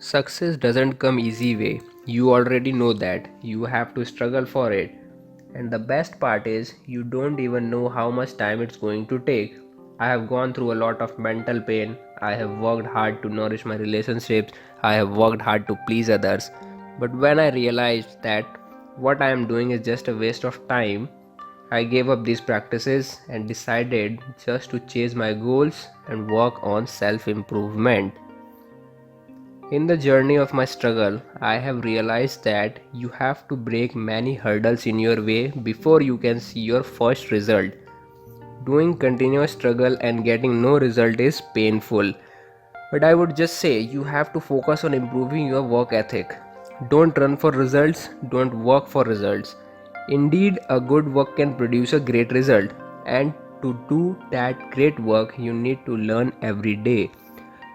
Success doesn't come easy way. You already know that. You have to struggle for it. And the best part is you don't even know how much time it's going to take. I have gone through a lot of mental pain. I have worked hard to nourish my relationships. I have worked hard to please others. But when I realized that what I am doing is just a waste of time, I gave up these practices and decided just to chase my goals and work on self improvement. In the journey of my struggle, I have realized that you have to break many hurdles in your way before you can see your first result. Doing continuous struggle and getting no result is painful. But I would just say you have to focus on improving your work ethic. Don't run for results, don't work for results. Indeed, a good work can produce a great result, and to do that great work, you need to learn every day.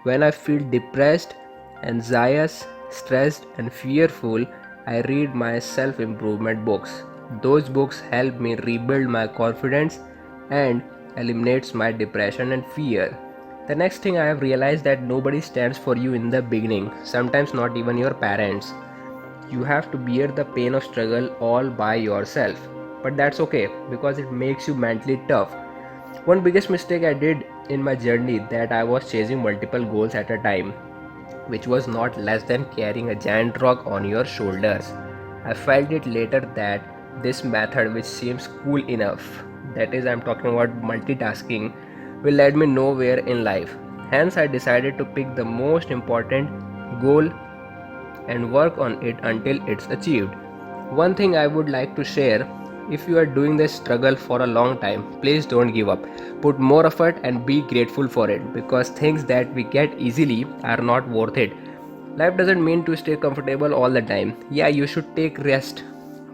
When I feel depressed, anxious, stressed, and fearful, I read my self improvement books. Those books help me rebuild my confidence and eliminates my depression and fear. The next thing I have realized that nobody stands for you in the beginning, sometimes not even your parents. You have to bear the pain of struggle all by yourself. But that's okay because it makes you mentally tough. One biggest mistake I did in my journey that I was chasing multiple goals at a time, which was not less than carrying a giant rock on your shoulders. I felt it later that this method, which seems cool enough, that is, I'm talking about multitasking, will lead me nowhere in life. Hence, I decided to pick the most important goal and work on it until it's achieved. One thing I would like to share, if you are doing this struggle for a long time, please don't give up. Put more effort and be grateful for it because things that we get easily are not worth it. Life doesn't mean to stay comfortable all the time. Yeah, you should take rest.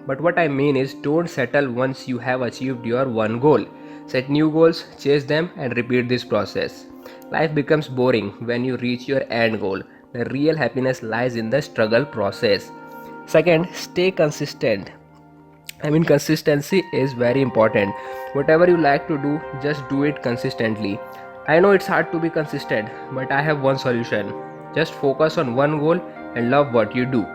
But what I mean is, don't settle once you have achieved your one goal. Set new goals, chase them, and repeat this process. Life becomes boring when you reach your end goal. The real happiness lies in the struggle process. Second, stay consistent. Consistency is very important. Whatever you like to do, just do it consistently. I know it's hard to be consistent, but I have one solution. Just focus on one goal and love what you do.